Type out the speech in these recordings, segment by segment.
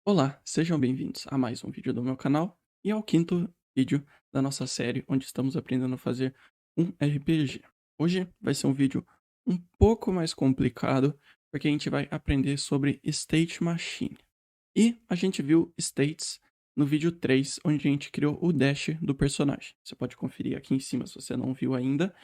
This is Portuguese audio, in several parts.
Olá, sejam bem-vindos a mais um vídeo do meu canal e ao quinto vídeo da nossa série onde estamos aprendendo a fazer um RPG. Hoje vai ser um vídeo um pouco mais complicado porque a gente vai aprender sobre State Machine. E a gente viu States no vídeo 3, onde a gente criou o dash do personagem. Você pode conferir aqui em cima se você não viu ainda.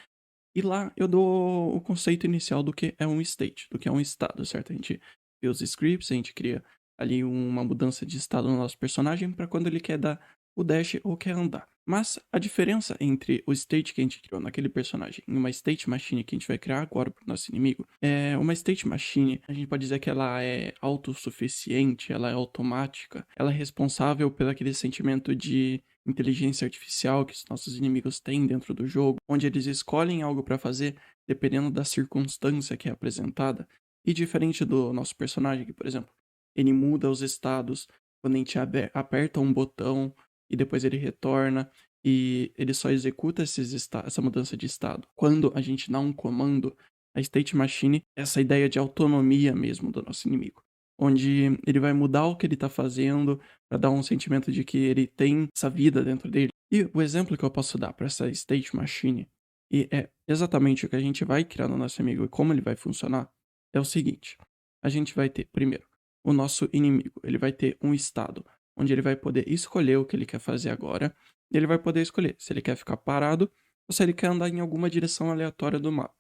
E lá eu dou o conceito inicial do que é um state, do que é um estado, certo? A gente vê os scripts, a gente cria ali uma mudança de estado no nosso personagem para quando ele quer dar o dash ou quer andar. Mas a diferença entre o state que a gente criou naquele personagem e uma state machine que a gente vai criar agora para o nosso inimigo é uma state machine. A gente pode dizer que ela é autossuficiente, ela é automática, ela é responsável pelo aquele sentimento de inteligência artificial que os nossos inimigos têm dentro do jogo, onde eles escolhem algo para fazer dependendo da circunstância que é apresentada. E diferente do nosso personagem, que, por exemplo, ele muda os estados quando a gente aperta um botão e depois ele retorna, e ele só executa essa mudança de estado quando a gente dá um comando. A State Machine, essa ideia de autonomia mesmo do nosso inimigo, onde ele vai mudar o que ele está fazendo para dar um sentimento de que ele tem essa vida dentro dele. E o exemplo que eu posso dar para essa State Machine, e é exatamente o que a gente vai criar no nosso inimigo e como ele vai funcionar, é o seguinte: a gente vai ter, primeiro, o nosso inimigo, ele vai ter um estado onde ele vai poder escolher o que ele quer fazer agora, e ele vai poder escolher se ele quer ficar parado ou se ele quer andar em alguma direção aleatória do mapa,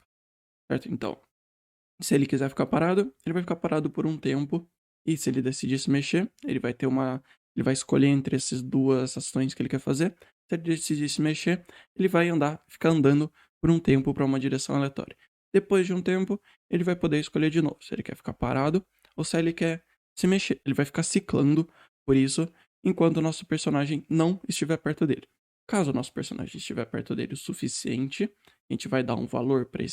certo? Então, se ele quiser ficar parado, ele vai ficar parado por um tempo. E se ele decidir se mexer, ele vai ter uma. Ele vai escolher entre essas duas ações que ele quer fazer. Se ele decidir se mexer, ele vai ficar andando por um tempo para uma direção aleatória. Depois de um tempo, ele vai poder escolher de novo se ele quer ficar parado ou se ele quer se mexer. Ele vai ficar ciclando por isso enquanto o nosso personagem não estiver perto dele. Caso o nosso personagem estiver perto dele o suficiente, a gente vai dar um valor para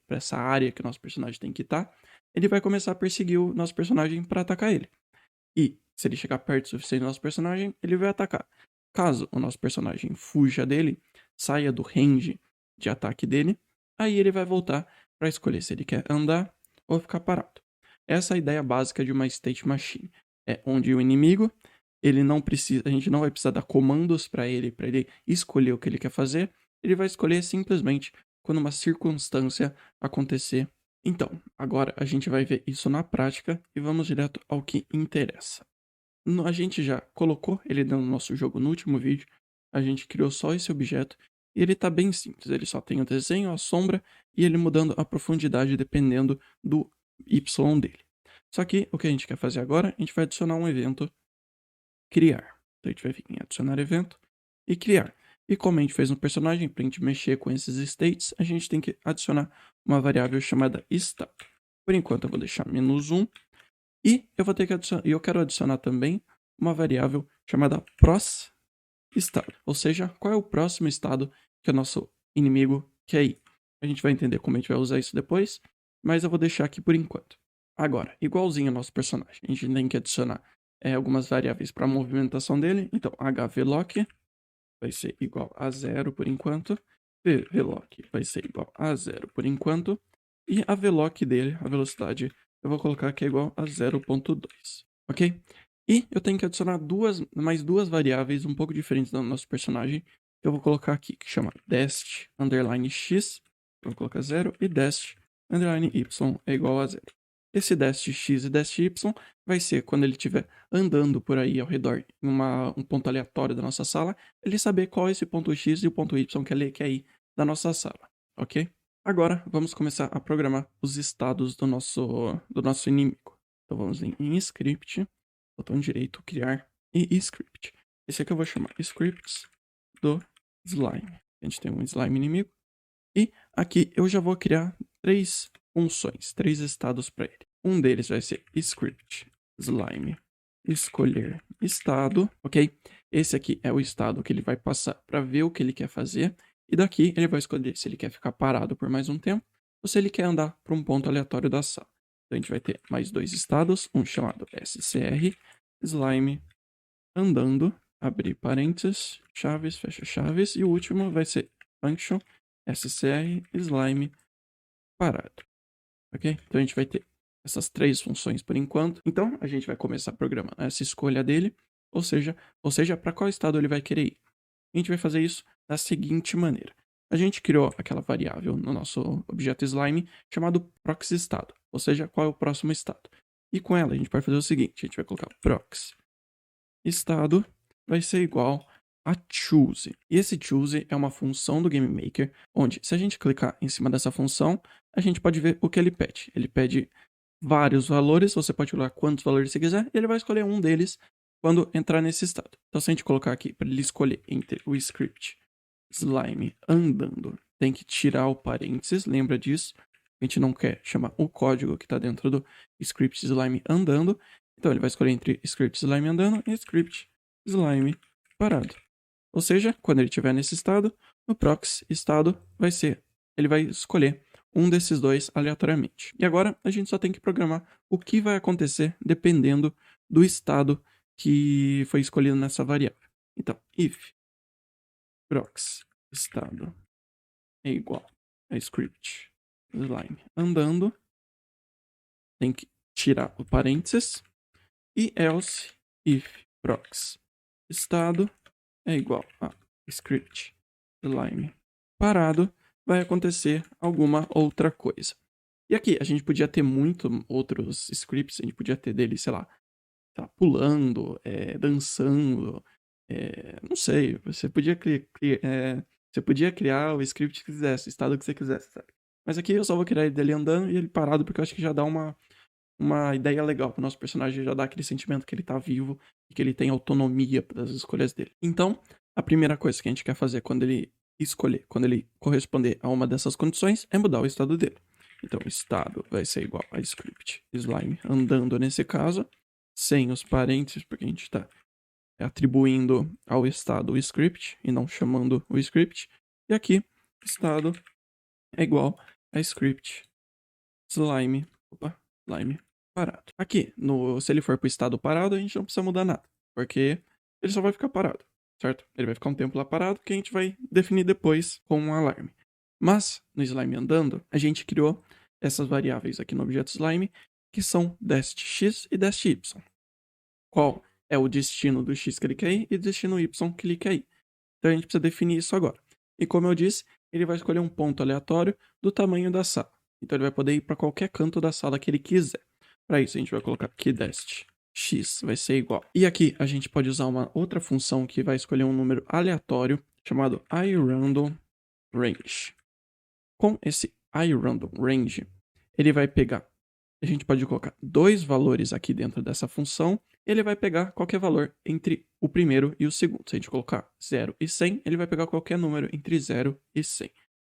essa área que o nosso personagem tem que estar, ele vai começar a perseguir o nosso personagem para atacar ele. E se ele chegar perto o suficiente do nosso personagem, ele vai atacar. Caso o nosso personagem fuja dele, saia do range de ataque dele, aí ele vai voltar para escolher se ele quer andar ou ficar parado. Essa é a ideia básica de uma state machine. É onde o inimigo, ele não precisa, a gente não vai precisar dar comandos para ele escolher o que ele quer fazer, ele vai escolher simplesmente quando uma circunstância acontecer. Então, agora a gente vai ver isso na prática e vamos direto ao que interessa. A gente já colocou ele no nosso jogo no último vídeo, a gente criou só esse objeto e ele tá bem simples, ele só tem o desenho, a sombra e ele mudando a profundidade dependendo do Y dele. Só que o que a gente quer fazer agora, a gente vai adicionar um evento criar. Então a gente vai vir em adicionar evento e criar. E como a gente fez no personagem, para a gente mexer com esses states, a gente tem que adicionar uma variável chamada estado. Por enquanto eu vou deixar -1 e eu vou ter que adicionar, e eu quero adicionar também uma variável chamada pros estado, ou seja, qual é o próximo estado que o nosso inimigo quer ir. A gente vai entender como a gente vai usar isso depois, mas eu vou deixar aqui por enquanto. Agora, igualzinho ao nosso personagem, a gente tem que adicionar algumas variáveis para a movimentação dele. Então, hvlock vai ser igual a 0 por enquanto, vlock vai ser igual a 0 por enquanto, e a vlock dele, a velocidade, eu vou colocar que é igual a 0.2, ok? E eu tenho que adicionar mais duas variáveis um pouco diferentes do nosso personagem, que eu vou colocar aqui, que chama dest underline x, eu vou colocar 0, e dest underline y é igual a 0. Esse dest x e dest y vai ser quando ele estiver andando por aí ao redor em um ponto aleatório da nossa sala, ele saber qual é esse ponto x e o ponto y que ele quer ir da nossa sala, ok? Agora vamos começar a programar os estados do nosso inimigo. Então vamos em script, botão direito, criar e script. Esse aqui eu vou chamar scripts do slime. A gente tem um slime inimigo. E aqui eu já vou criar três funções, três estados para ele. Um deles vai ser script slime escolher estado, ok? Esse aqui é o estado que ele vai passar para ver o que ele quer fazer. E daqui ele vai escolher se ele quer ficar parado por mais um tempo ou se ele quer andar para um ponto aleatório da sala. Então a gente vai ter mais dois estados, um chamado scr slime andando, abrir parênteses, chaves, fecha chaves, e o último vai ser function scr slime parado, ok? Então a gente vai ter essas 3 funções por enquanto. Então, a gente vai começar programando essa escolha dele, ou seja, para qual estado ele vai querer ir. A gente vai fazer isso da seguinte maneira. A gente criou aquela variável no nosso objeto slime chamado proxy estado, ou seja, qual é o próximo estado. E com ela a gente pode fazer o seguinte, a gente vai colocar proxy estado vai ser igual a choose. E esse choose é uma função do GameMaker, onde se a gente clicar em cima dessa função, a gente pode ver o que ele pede. Ele pede vários valores, você pode colocar quantos valores você quiser, e ele vai escolher um deles quando entrar nesse estado. Então se a gente colocar aqui para ele escolher entre o script slime andando, tem que tirar o parênteses, lembra disso? A gente não quer chamar o código que está dentro do script slime andando, então ele vai escolher entre script slime andando e script slime parado. Ou seja, quando ele estiver nesse estado, no proxy estado ele vai escolher um desses dois aleatoriamente. E agora a gente só tem que programar o que vai acontecer dependendo do estado que foi escolhido nessa variável. Então, if proxy estado é igual a script slime andando, tem que tirar o parênteses, e else if proxy estado é igual a script slime parado, vai acontecer alguma outra coisa. E aqui, a gente podia ter outros scripts, a gente podia ter dele, sei lá, tá pulando, dançando, não sei, você podia criar o script que quisesse, o estado que você quisesse, sabe? Mas aqui eu só vou criar ele dele andando e ele parado, porque eu acho que já dá uma ideia legal pro nosso personagem, já dá aquele sentimento que ele tá vivo e que ele tem autonomia das escolhas dele. Então, a primeira coisa que a gente quer fazer quando ele corresponder a uma dessas condições é mudar o estado dele. Então, o estado vai ser igual a script slime andando nesse caso, sem os parênteses, porque a gente está atribuindo ao estado o script e não chamando o script. E aqui, estado é igual a script slime parado. Aqui, se ele for para o estado parado, a gente não precisa mudar nada, porque ele só vai ficar parado, certo? Ele vai ficar um tempo lá parado que a gente vai definir depois com um alarme. Mas, no slime andando, a gente criou essas variáveis aqui no objeto slime, que são destx e destY. Qual é o destino do x que ele quer ir e o destino y que ele quer ir. Então a gente precisa definir isso agora. E como eu disse, ele vai escolher um ponto aleatório do tamanho da sala. Então ele vai poder ir para qualquer canto da sala que ele quiser. Para isso a gente vai colocar aqui dest x vai ser igual. E aqui a gente pode usar uma outra função que vai escolher um número aleatório chamado iRandomRange. Com esse iRandomRange, ele vai pegar, a gente pode colocar 2 valores aqui dentro dessa função, ele vai pegar qualquer valor entre o primeiro e o segundo. Se a gente colocar 0 e 100, ele vai pegar qualquer número entre 0 e 100.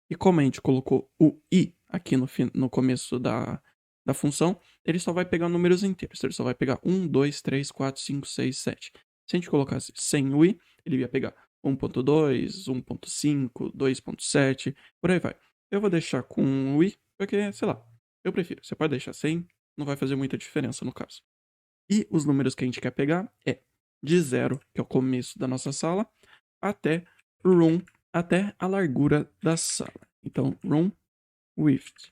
E como a gente colocou o i aqui no começo da função, ele só vai pegar números inteiros. Ele só vai pegar 1, 2, 3, 4, 5, 6, 7. Se a gente colocasse sem o i, ele ia pegar 1.2, 1.5, 2.7, por aí vai. Eu vou deixar com o i, porque, sei lá, eu prefiro. Você pode deixar sem, não vai fazer muita diferença no caso. E os números que a gente quer pegar é de 0, que é o começo da nossa sala, até room, até a largura da sala. Então, room width,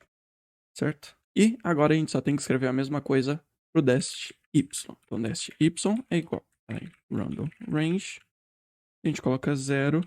certo? E agora a gente só tem que escrever a mesma coisa pro dest y. Então, dest y é igual a random range. A gente coloca 0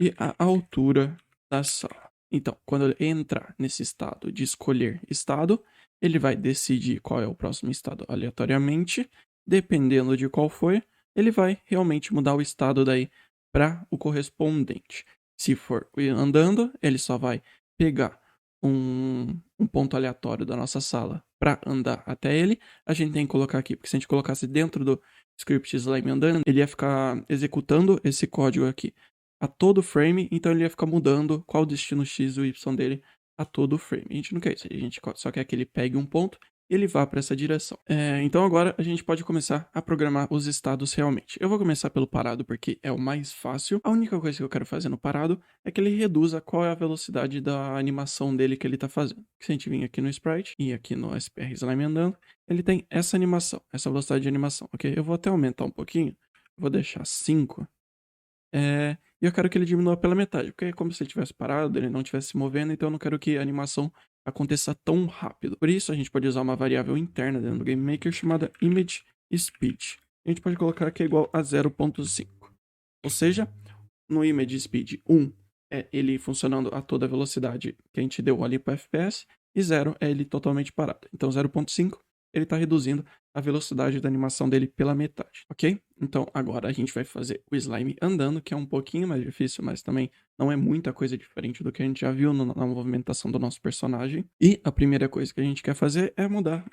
e a altura da sala. Então, quando ele entrar nesse estado de escolher estado, ele vai decidir qual é o próximo estado aleatoriamente. Dependendo de qual for, ele vai realmente mudar o estado daí para o correspondente. Se for andando, ele só vai pegar um ponto aleatório da nossa sala para andar até ele. A gente tem que colocar aqui, porque se a gente colocasse dentro do script slime andando, ele ia ficar executando esse código aqui a todo frame, então ele ia ficar mudando qual o destino x e o y dele a todo frame. A gente não quer isso, a gente só quer que ele pegue um ponto e ele vá para essa direção. Então agora a gente pode começar a programar os estados realmente. Eu vou começar pelo parado porque é o mais fácil. A única coisa que eu quero fazer no parado é que ele reduza qual é a velocidade da animação dele que ele está fazendo. Se a gente vir aqui no sprite e aqui no SPR Slime andando, ele tem essa animação, essa velocidade de animação, ok? Eu vou até aumentar um pouquinho, vou deixar 5. E eu quero que ele diminua pela metade, porque é como se ele tivesse parado, ele não estivesse se movendo, então eu não quero que a animação aconteça tão rápido. Por isso, a gente pode usar uma variável interna dentro do GameMaker chamada ImageSpeed. A gente pode colocar que é igual a 0.5. Ou seja, no ImageSpeed 1 é ele funcionando a toda velocidade que a gente deu ali para FPS, e 0 é ele totalmente parado. Então 0.5 ele está reduzindo a velocidade da animação dele pela metade, ok? Então agora a gente vai fazer o slime andando, que é um pouquinho mais difícil, mas também não é muita coisa diferente do que a gente já viu na movimentação do nosso personagem. E a primeira coisa que a gente quer fazer é mudar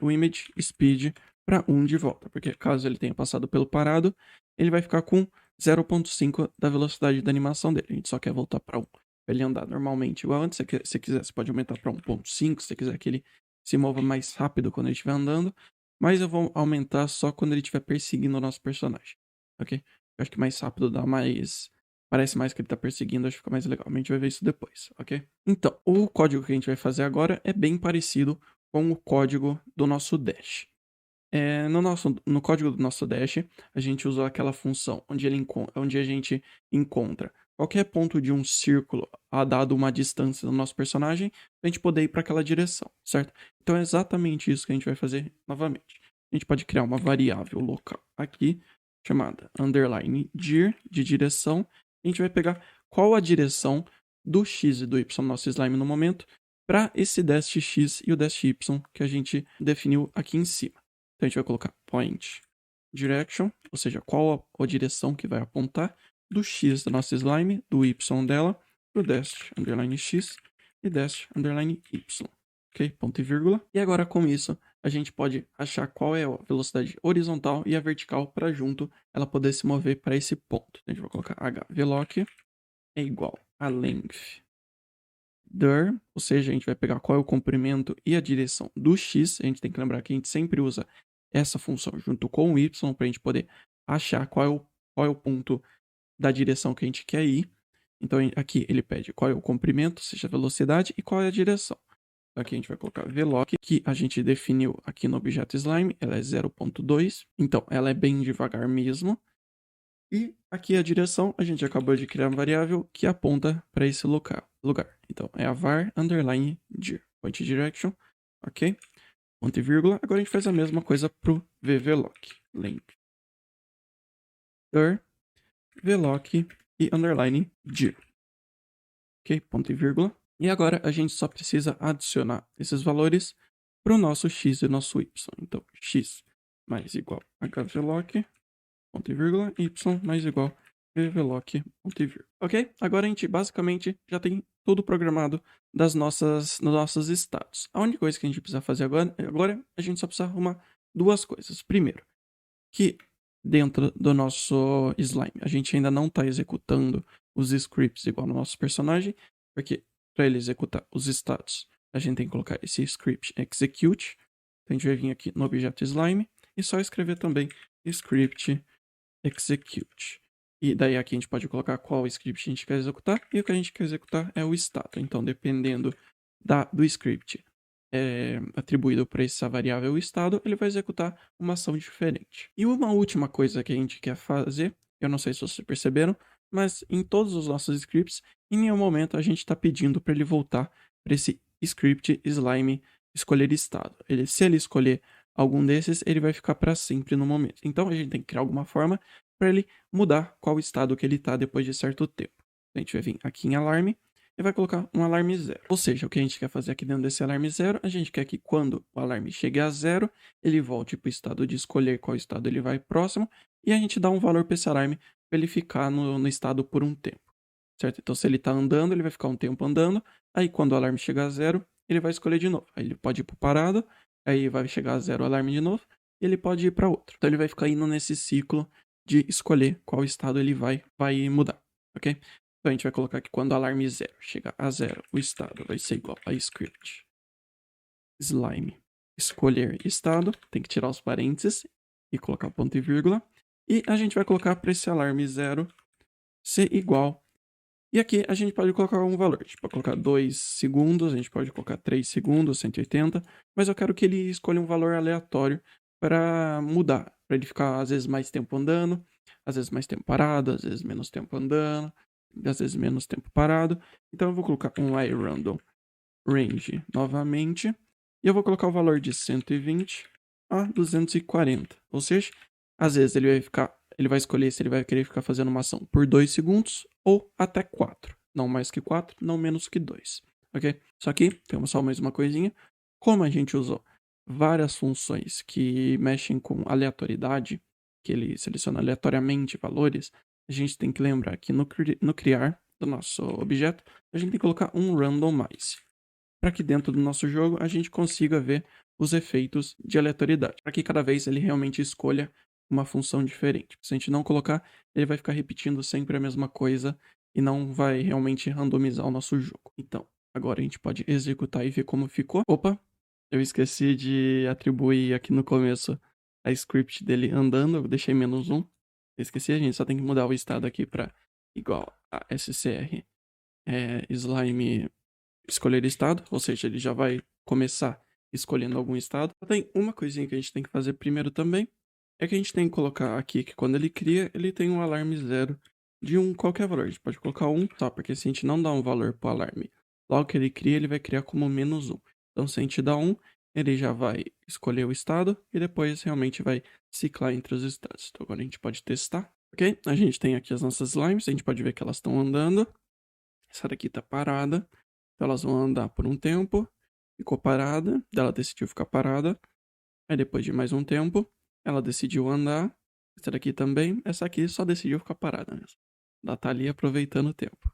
o image speed para 1 de volta, porque caso ele tenha passado pelo parado, ele vai ficar com 0.5 da velocidade da animação dele. A gente só quer voltar para 1. Pra ele andar normalmente igual antes. Se quiser, você pode aumentar para 1.5, se você quiser que ele se mova mais rápido quando ele estiver andando. Mas eu vou aumentar só quando ele estiver perseguindo o nosso personagem. Ok? Eu acho que mais rápido dá mais... Parece mais que ele tá perseguindo, acho que fica mais legal. A gente vai ver isso depois, ok? Então, o código que a gente vai fazer agora é bem parecido com o código do nosso Dash. No código do nosso Dash, a gente usa aquela função onde a gente encontra qualquer ponto de um círculo a dado uma distância do nosso personagem, para a gente poder ir para aquela direção, certo? Então é exatamente isso que a gente vai fazer novamente. A gente pode criar uma variável local aqui, chamada underline dir, de direção. A gente vai pegar qual a direção do x e do y do nosso slime no momento, para esse dash x e o dash y que a gente definiu aqui em cima. Então a gente vai colocar point direction, ou seja, qual a direção que vai apontar do x da nossa slime, do y dela, pro dash underline x e dash underline y. Ok? Ponto e vírgula. E agora com isso, a gente pode achar qual é a velocidade horizontal e a vertical para junto ela poder se mover para esse ponto. Então, a gente vai colocar hvloc é igual a length dir, ou seja, a gente vai pegar qual é o comprimento e a direção do x. A gente tem que lembrar que a gente sempre usa essa função junto com o y para a gente poder achar qual é o ponto da direção que a gente quer ir. Então aqui ele pede qual é o comprimento, ou seja, a velocidade, e qual é a direção. Aqui a gente vai colocar vloc, que a gente definiu aqui no objeto slime, ela é 0.2, então ela é bem devagar mesmo. E aqui a direção, a gente acabou de criar uma variável que aponta para esse lugar. Então é a var underline dir, point direction, ok? Ponto e vírgula. Agora a gente faz a mesma coisa para o vvloc, length dir, vloc e underline dir, ok? Ponto e vírgula. E agora a gente só precisa adicionar esses valores para o nosso x e nosso y. Então x mais igual a hvloc, ponto e vírgula, y mais igual vvloc, ponto e vírgula. Ok? Agora a gente basicamente já tem tudo programado dos nossos estados. A única coisa que a gente precisa fazer agora a gente só precisa arrumar duas coisas. Primeiro, que dentro do nosso slime a gente ainda não está executando os scripts igual no nosso personagem, porque para ele executar os estados a gente tem que colocar esse script execute. Então a gente vai vir aqui no objeto slime e só escrever também script execute. E daí aqui a gente pode colocar qual script a gente quer executar, e o que a gente quer executar é o estado. Então, dependendo do script atribuído para essa variável estado, ele vai executar uma ação diferente. E uma última coisa que a gente quer fazer, eu não sei se vocês perceberam, mas em todos os nossos scripts, em nenhum momento a gente está pedindo para ele voltar para esse script slime escolher estado. Se ele escolher algum desses, ele vai ficar para sempre no momento. Então a gente tem que criar alguma forma para ele mudar qual estado que ele está depois de certo tempo. A gente vai vir aqui em alarme e vai colocar um alarme 0. Ou seja, o que a gente quer fazer aqui dentro desse alarme 0, a gente quer que quando o alarme chegue a 0, ele volte para o estado de escolher qual estado ele vai próximo, e a gente dá um valor para esse alarme para ele ficar no estado por um tempo. Certo? Então se ele está andando, ele vai ficar um tempo andando, aí quando o alarme chegar a 0, ele vai escolher de novo. Aí ele pode ir para o parado, aí vai chegar a 0 o alarme de novo, e ele pode ir para outro. Então ele vai ficar indo nesse ciclo de escolher qual estado ele vai mudar, ok? Então a gente vai colocar que quando o alarme 0 chegar a 0, o estado vai ser igual a script slime escolher estado, tem que tirar os parênteses e colocar ponto e vírgula, e a gente vai colocar para esse alarme 0 ser igual. E aqui a gente pode colocar um valor, a gente pode colocar 2 segundos, a gente pode colocar 3 segundos, 180, mas eu quero que ele escolha um valor aleatório para mudar, para ele ficar às vezes mais tempo andando, às vezes mais tempo parado, às vezes menos tempo andando, às vezes menos tempo parado. Então eu vou colocar um iRandom range novamente, e eu vou colocar o valor de 120 a 240. Ou seja, às vezes ele vai escolher se ele vai querer ficar fazendo uma ação por 2 segundos ou até 4. Não mais que 4, não menos que 2. Ok? Só que temos só mais uma coisinha. Como a gente usou várias funções que mexem com aleatoriedade, que ele seleciona aleatoriamente valores, a gente tem que lembrar que no criar do nosso objeto, a gente tem que colocar um randomize, para que dentro do nosso jogo a gente consiga ver os efeitos de aleatoriedade, para que cada vez ele realmente escolha uma função diferente. Se a gente não colocar, ele vai ficar repetindo sempre a mesma coisa e não vai realmente randomizar o nosso jogo. Então, agora a gente pode executar e ver como ficou. Opa, eu esqueci de atribuir aqui no começo a script dele andando, eu deixei -1. Eu esqueci, a gente só tem que mudar o estado aqui para igual a scr slime escolher estado, ou seja, ele já vai começar escolhendo algum estado. Tem uma coisinha que a gente tem que fazer primeiro também, é que a gente tem que colocar aqui que quando ele cria, ele tem um alarme 0 de qualquer valor. A gente pode colocar 1 só, porque se a gente não dá um valor pro alarme, logo que ele cria, ele vai criar como -1. Então se a gente dá 1, ele já vai escolher o estado e depois realmente vai ciclar entre os estados. Então agora a gente pode testar, ok? A gente tem aqui as nossas slimes, a gente pode ver que elas estão andando. Essa daqui tá parada. Então elas vão andar por um tempo. Ficou parada. Ela decidiu ficar parada. Aí depois de mais um tempo, ela decidiu andar. Essa daqui também. Essa aqui só decidiu ficar parada mesmo. Ela tá ali aproveitando o tempo.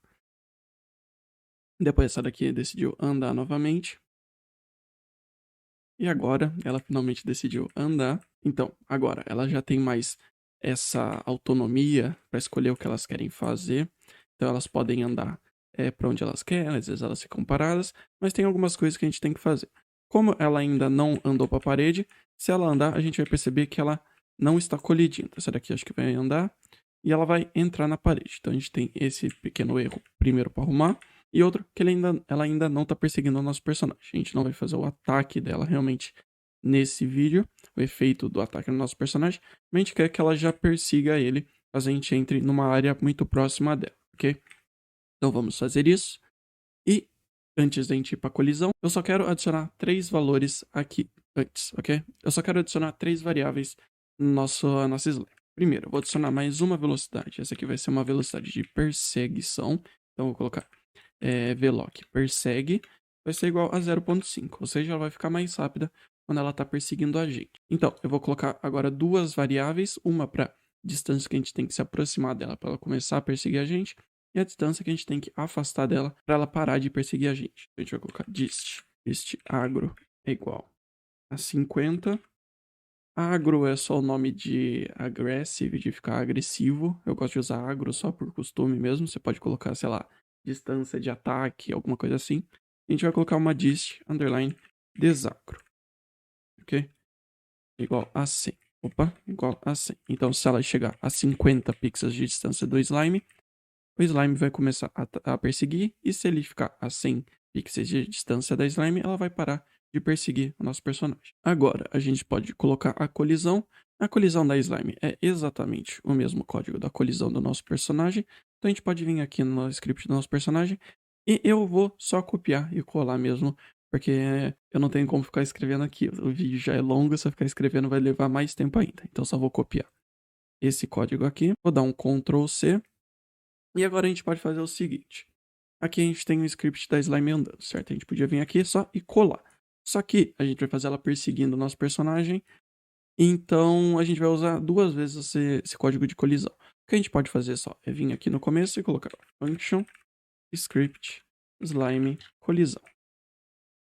Depois essa daqui decidiu andar novamente. E agora ela finalmente decidiu andar. Então, agora ela já tem mais essa autonomia para escolher o que elas querem fazer. Então elas podem andar para onde elas querem, às vezes elas ficam paradas, mas tem algumas coisas que a gente tem que fazer. Como ela ainda não andou para a parede, se ela andar, a gente vai perceber que ela não está colidindo. Essa daqui acho que vai andar e ela vai entrar na parede. Então a gente tem esse pequeno erro primeiro para arrumar. E outro, que ela ainda não tá perseguindo o nosso personagem. A gente não vai fazer o ataque dela realmente nesse vídeo, o efeito do ataque no nosso personagem, mas a gente quer que ela já persiga ele, caso a gente entre numa área muito próxima dela, ok? Então vamos fazer isso. E antes da gente ir pra colisão, eu só quero adicionar 3 valores aqui antes, ok? Eu só quero adicionar 3 variáveis no nossa slime. Primeiro, eu vou adicionar mais uma velocidade. Essa aqui vai ser uma velocidade de perseguição. Então eu vou colocar veloc persegue vai ser igual a 0.5, ou seja, ela vai ficar mais rápida quando ela está perseguindo a gente. Então, eu vou colocar agora 2 variáveis, uma para distância que a gente tem que se aproximar dela para ela começar a perseguir a gente, e a distância que a gente tem que afastar dela para ela parar de perseguir a gente. A gente vai colocar dist agro é igual a 50. Agro é só o nome de aggressive, de ficar agressivo. Eu gosto de usar agro só por costume mesmo. Você pode colocar, sei lá, distância de ataque, alguma coisa assim. A gente vai colocar uma dist underline desacro, ok? Igual a 100. Opa, igual a 100. Então, se ela chegar a 50 pixels de distância do slime, o slime vai começar a perseguir. E se ele ficar a 100 pixels de distância da slime, ela vai parar de perseguir o nosso personagem. Agora, a gente pode colocar a colisão. A colisão da slime é exatamente o mesmo código da colisão do nosso personagem. Então a gente pode vir aqui no script do nosso personagem e eu vou só copiar e colar mesmo, porque eu não tenho como ficar escrevendo aqui. O vídeo já é longo, se eu ficar escrevendo vai levar mais tempo ainda. Então só vou copiar esse código aqui, vou dar um Ctrl C. E agora a gente pode fazer o seguinte. Aqui a gente tem o script da slime andando, certo? A gente podia vir aqui só e colar. Só que a gente vai fazer ela perseguindo o nosso personagem. Então a gente vai usar 2 vezes esse código de colisão. O que a gente pode fazer só é vir aqui no começo e colocar function script slime colisão.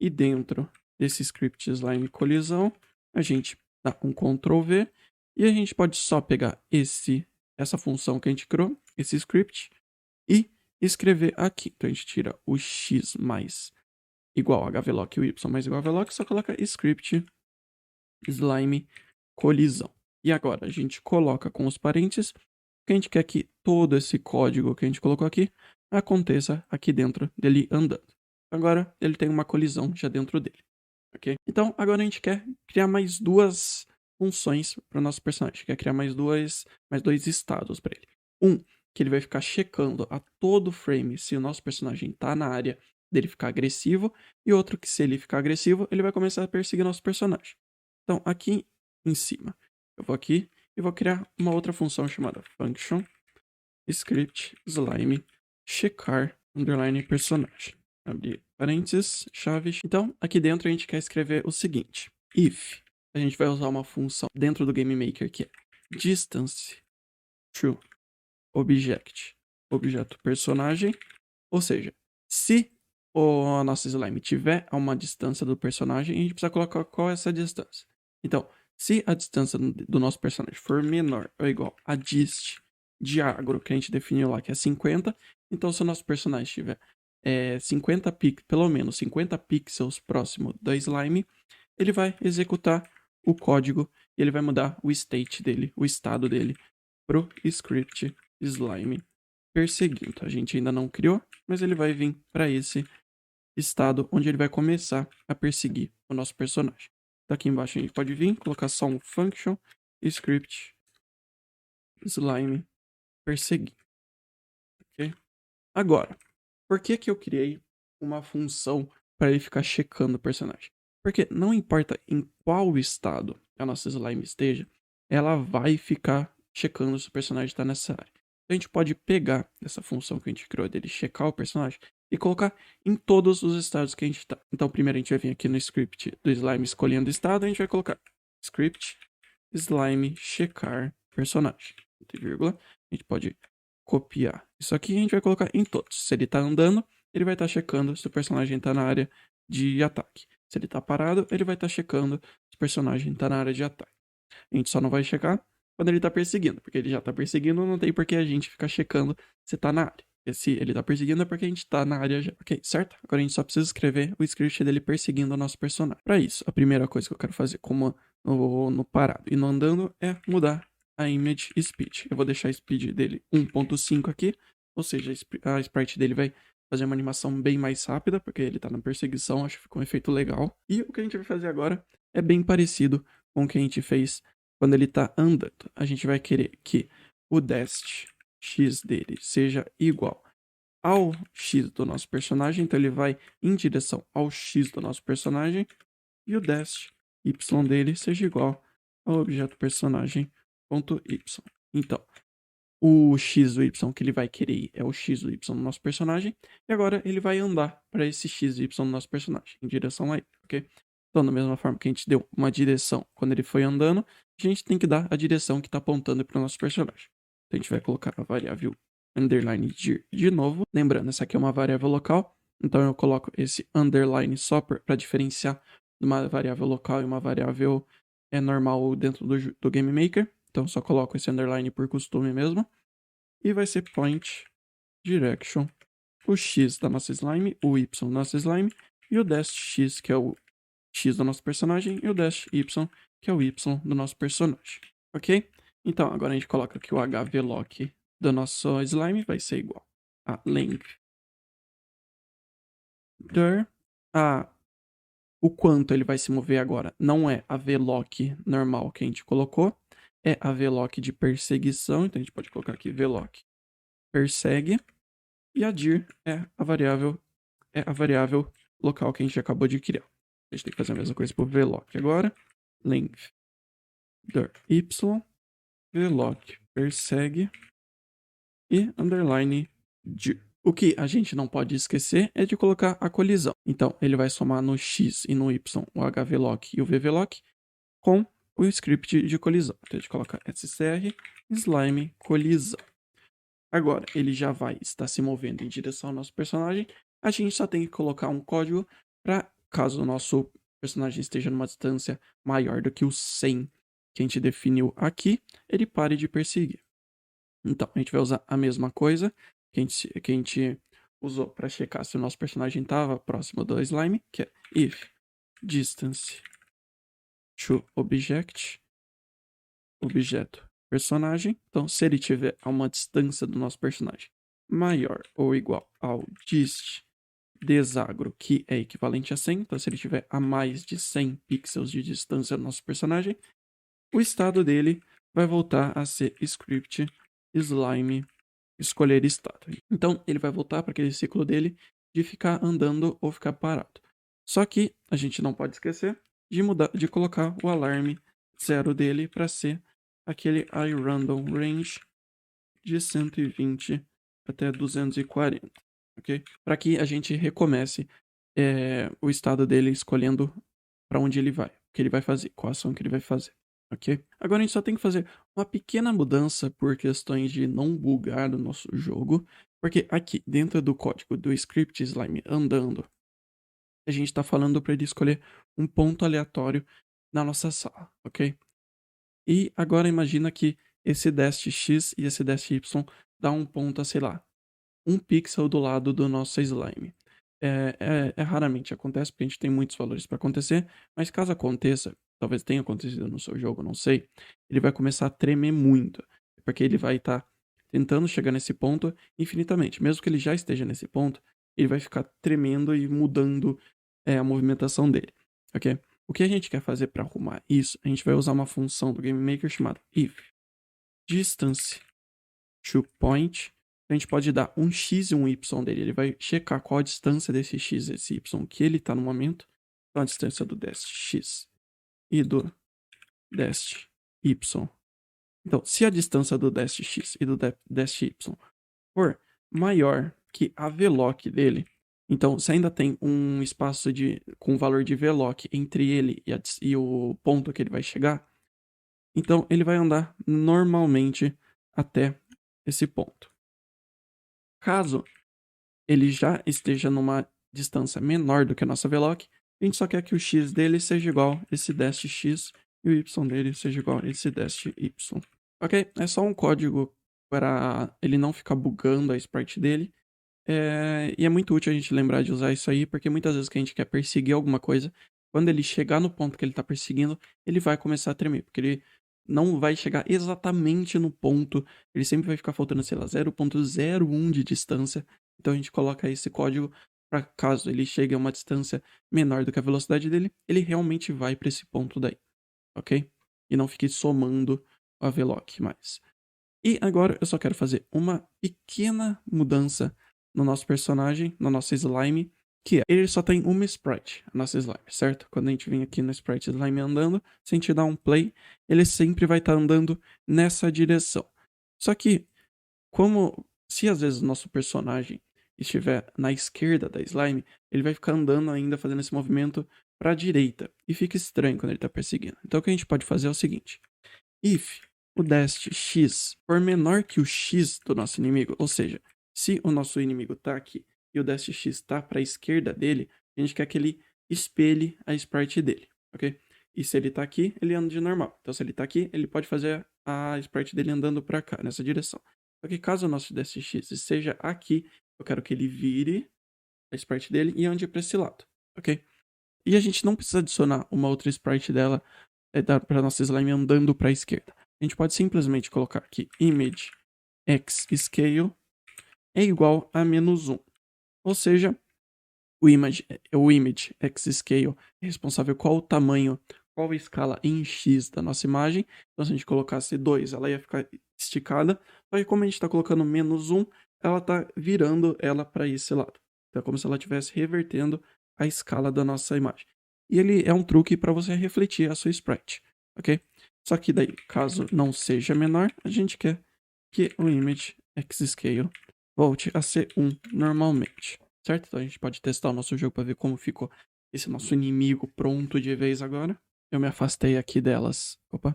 E dentro desse script slime colisão, a gente dá um Ctrl V. E a gente pode só pegar essa função que a gente criou, esse script, e escrever aqui. Então a gente tira o x mais igual a hvloc e o y mais igual a hvloc, só coloca script slime colisão. E agora a gente coloca com os parênteses que a gente quer que todo esse código que a gente colocou aqui aconteça aqui dentro dele andando. Agora ele tem uma colisão já dentro dele, ok? Então agora a gente quer criar mais 2 funções para o nosso personagem. Quer criar mais dois estados para ele. Que ele vai ficar checando a todo frame se o nosso personagem está na área dele ficar agressivo, e outro que se ele ficar agressivo, ele vai começar a perseguir nosso personagem. Então, aqui em cima, eu vou aqui e vou criar uma outra função chamada function script slime checar underline personagem. Abrir parênteses, chaves. Então, aqui dentro a gente quer escrever o seguinte: if a gente vai usar uma função dentro do GameMaker que é distance to object, objeto personagem, ou seja, se a nossa slime tiver a uma distância do personagem, a gente precisa colocar qual é essa distância. Então, se a distância do nosso personagem for menor ou igual a dist de agro que a gente definiu lá, que é 50, então se o nosso personagem tiver 50 pelo menos 50 pixels próximo da slime, ele vai executar o código e ele vai mudar o state dele, o estado dele, pro script slime perseguindo. A gente ainda não criou, mas ele vai vir para esse estado onde ele vai começar a perseguir o nosso personagem. Daqui embaixo a gente pode vir, colocar só um function script slime perseguir. Ok? Agora, por que que eu criei uma função para ele ficar checando o personagem? Porque não importa em qual estado a nossa slime esteja, ela vai ficar checando se o personagem está nessa área. Então a gente pode pegar essa função que a gente criou dele checar o personagem e colocar em todos os estados que a gente está. Então primeiro a gente vai vir aqui no script do slime escolhendo o estado, a gente vai colocar script slime checar personagem. Vírgula. A gente pode copiar isso aqui e a gente vai colocar em todos. Se ele está andando, ele vai estar checando se o personagem está na área de ataque. Se ele está parado, ele vai estar checando se o personagem está na área de ataque. A gente só não vai checar quando ele está perseguindo, porque ele já está perseguindo, não tem por que a gente ficar checando se está na área. E se ele está perseguindo é porque a gente está na área já. Ok, certo? Agora a gente só precisa escrever o script dele perseguindo o nosso personagem. Para isso, a primeira coisa que eu quero fazer, como no parado e no andando, é mudar a image speed. Eu vou deixar a speed dele 1.5 aqui, ou seja, a sprite dele vai fazer uma animação bem mais rápida, porque ele tá na perseguição, acho que ficou um efeito legal. E o que a gente vai fazer agora é bem parecido com o que a gente fez quando ele tá andando. A gente vai querer que o dash x dele seja igual ao x do nosso personagem, então ele vai em direção ao x do nosso personagem, e o dash y dele seja igual ao objeto personagem ponto y. Então, o x do y que ele vai querer é o x do y do nosso personagem, e agora ele vai andar para esse x do y do nosso personagem, em direção a ele, ok? Então, da mesma forma que a gente deu uma direção quando ele foi andando, a gente tem que dar a direção que está apontando para o nosso personagem. Então, a gente vai colocar a variável underline de novo. Lembrando, essa aqui é uma variável local, então eu coloco esse underline só para diferenciar uma variável local e uma variável normal dentro do GameMaker. Então só coloco esse underline por costume mesmo. E vai ser point direction, o x da nossa slime, o y da nossa slime, e o dash x, que é o x do nosso personagem, e o dash y, que é o y do nosso personagem. Ok? Então agora a gente coloca que o hvlock do nosso slime vai ser igual a length dir, o quanto ele vai se mover agora não é a vlock normal que a gente colocou, é a vlock de perseguição, então a gente pode colocar aqui vlock persegue, e a dir é a variável local que a gente acabou de criar. A gente tem que fazer a mesma coisa para o vlock agora, length dir y, vlock persegue e underline dir. O que a gente não pode esquecer é de colocar a colisão. Então, ele vai somar no x e no y o hvlock e o vvlock com o script de colisão. Então, a gente coloca scr slime colisão. Agora, ele já vai estar se movendo em direção ao nosso personagem. A gente só tem que colocar um código para, caso o nosso personagem esteja numa distância maior do que o 100 que a gente definiu aqui, ele pare de perseguir. Então, a gente vai usar a mesma coisa que a gente usou para checar se o nosso personagem estava próximo do slime, que é if distance to object, objeto personagem. Então, se ele tiver a uma distância do nosso personagem maior ou igual ao dist desagro, que é equivalente a 100, então se ele tiver a mais de 100 pixels de distância do nosso personagem, o estado dele vai voltar a ser script slime escolher estado. Então, ele vai voltar para aquele ciclo dele de ficar andando ou ficar parado. Só que a gente não pode esquecer de colocar o alarme 0 dele para ser aquele iRandom range de 120 até 240, ok? Para que a gente recomece o estado dele escolhendo para onde ele vai, o que ele vai fazer, qual ação que ele vai fazer, ok? Agora a gente só tem que fazer uma pequena mudança por questões de não bugar o nosso jogo, porque aqui dentro do código do script slime andando, a gente está falando para ele escolher um ponto aleatório na nossa sala, ok? E agora imagina que esse dash x e esse dash y dá um ponto a, sei lá, 1 pixel do lado do nosso slime. Raramente acontece, porque a gente tem muitos valores para acontecer, mas caso aconteça, talvez tenha acontecido no seu jogo, não sei, ele vai começar a tremer muito, porque ele vai estar tentando chegar nesse ponto infinitamente. Mesmo que ele já esteja nesse ponto, ele vai ficar tremendo e mudando a movimentação dele, ok? O que a gente quer fazer para arrumar isso, a gente vai usar uma função do Game Maker chamada if distance to point. A gente pode dar um x e um y dele. Ele vai checar qual a distância desse x e esse y que ele está no momento. Então a distância do dash x e do dash y. Então, se a distância do dash x e do dash y for maior que a veloc dele, então se ainda tem um espaço com valor de veloc entre ele e o ponto que ele vai chegar, então ele vai andar normalmente até esse ponto. Caso ele já esteja numa distância menor do que a nossa veloc, a gente só quer que o x dele seja igual a esse dash x e o y dele seja igual a esse dash y. Ok? É só um código para ele não ficar bugando a sprite dele. E é muito útil a gente lembrar de usar isso aí, porque muitas vezes que a gente quer perseguir alguma coisa, quando ele chegar no ponto que ele está perseguindo, ele vai começar a tremer, porque ele não vai chegar exatamente no ponto, ele sempre vai ficar faltando, sei lá, 0,01 de distância. Então a gente coloca esse código para caso ele chegue a uma distância menor do que a velocidade dele, ele realmente vai para esse ponto daí, ok? E não fique somando a veloc mais. E agora eu só quero fazer uma pequena mudança no nosso personagem, no nosso slime, que ele só tem uma sprite, a nossa slime, certo? Quando a gente vem aqui no sprite slime andando, se a gente dar um play, ele sempre vai estar andando nessa direção. Só que, se às vezes o nosso personagem estiver na esquerda da slime, ele vai ficar andando ainda, fazendo esse movimento para a direita, e fica estranho quando ele está perseguindo. Então o que a gente pode fazer é o seguinte: if o dash x for menor que o x do nosso inimigo, ou seja, se o nosso inimigo está aqui e o dash x está para a esquerda dele, a gente quer que ele espelhe a sprite dele, ok? E se ele está aqui, ele anda de normal. Então se ele está aqui, ele pode fazer a sprite dele andando para cá, nessa direção. Só que caso o nosso dash x esteja aqui, eu quero que ele vire a sprite dele e ande para esse lado, ok? E a gente não precisa adicionar uma outra sprite dela para nossa slime andando para a esquerda. A gente pode simplesmente colocar aqui image x scale é igual a -1. Ou seja, o image x scale é responsável qual o tamanho, qual a escala em x da nossa imagem. Então se a gente colocasse 2, ela ia ficar esticada. Só que como a gente está colocando -1, ela está virando ela para esse lado. Então é como se ela estivesse revertendo a escala da nossa imagem. E ele é um truque para você refletir a sua sprite, ok? Só que daí, caso não seja menor, a gente quer que o image x-scale volte a ser 1 normalmente, certo? Então a gente pode testar o nosso jogo para ver como ficou esse nosso inimigo pronto de vez agora. Eu me afastei aqui delas. Opa.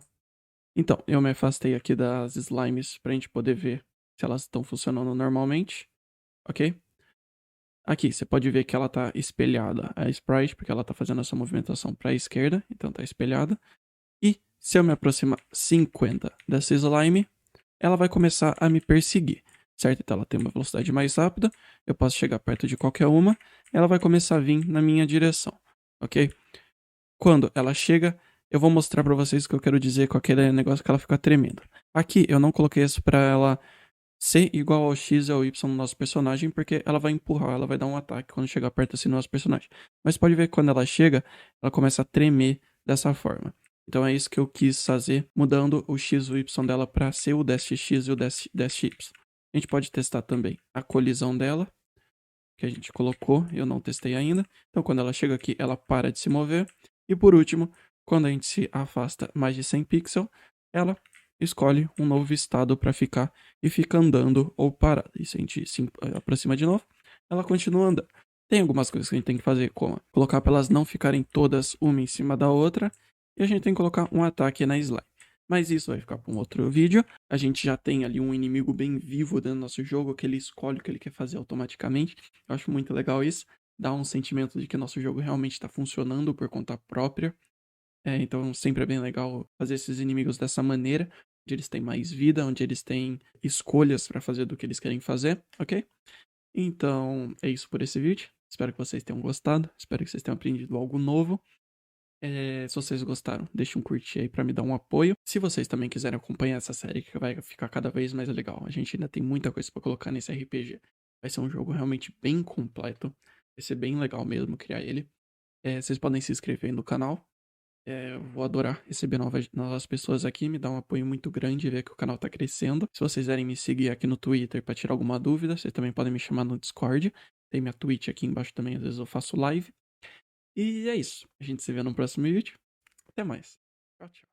Então, eu me afastei aqui das slimes pra gente poder ver se elas estão funcionando normalmente, ok? Aqui, você pode ver que ela tá espelhada a sprite, porque ela tá fazendo essa movimentação para a esquerda, então tá espelhada. E se eu me aproximar 50 dessa slime, ela vai começar a me perseguir, certo? Então ela tem uma velocidade mais rápida, eu posso chegar perto de qualquer uma, ela vai começar a vir na minha direção, ok? Quando ela chega, eu vou mostrar pra vocês o que eu quero dizer com aquele negócio que ela fica tremendo. Aqui eu não coloquei isso pra ela ser igual ao X e ao Y no nosso personagem, porque ela vai empurrar, ela vai dar um ataque quando chegar perto assim no nosso personagem. Mas pode ver que quando ela chega, ela começa a tremer dessa forma. Então é isso que eu quis fazer, mudando o X e o Y dela para ser o dash X e o dash Y. A gente pode testar também a colisão dela, que a gente colocou, eu não testei ainda. Então, quando ela chega aqui, ela para de se mover. E por último, quando a gente se afasta mais de 100 pixels, ela escolhe um novo estado para ficar e fica andando ou parada. E se a gente se aproxima de novo, ela continua andando. Tem algumas coisas que a gente tem que fazer, como colocar para elas não ficarem todas uma em cima da outra, e a gente tem que colocar um ataque na slime. Mas isso vai ficar para um outro vídeo. A gente já tem ali um inimigo bem vivo dentro do nosso jogo, que ele escolhe o que ele quer fazer automaticamente. Eu acho muito legal isso. Dá um sentimento de que nosso jogo realmente está funcionando por conta própria. Então sempre é bem legal fazer esses inimigos dessa maneira, onde eles têm mais vida, onde eles têm escolhas para fazer do que eles querem fazer, ok? Então é isso por esse vídeo. Espero que vocês tenham gostado. Espero que vocês tenham aprendido algo novo. Se vocês gostaram, deixe um curtir aí pra me dar um apoio. Se vocês também quiserem acompanhar essa série, que vai ficar cada vez mais legal. A gente ainda tem muita coisa pra colocar nesse RPG. Vai ser um jogo realmente bem completo. Vai ser bem legal mesmo criar ele. Vocês podem se inscrever aí no canal. Eu vou adorar receber novas pessoas aqui. Me dá um apoio muito grande ver que o canal tá crescendo. Se vocês quiserem me seguir aqui no Twitter pra tirar alguma dúvida, vocês também podem me chamar no Discord. Tem minha Twitch aqui embaixo também, às vezes eu faço live. E é isso. A gente se vê no próximo vídeo. Até mais. Tchau, tchau.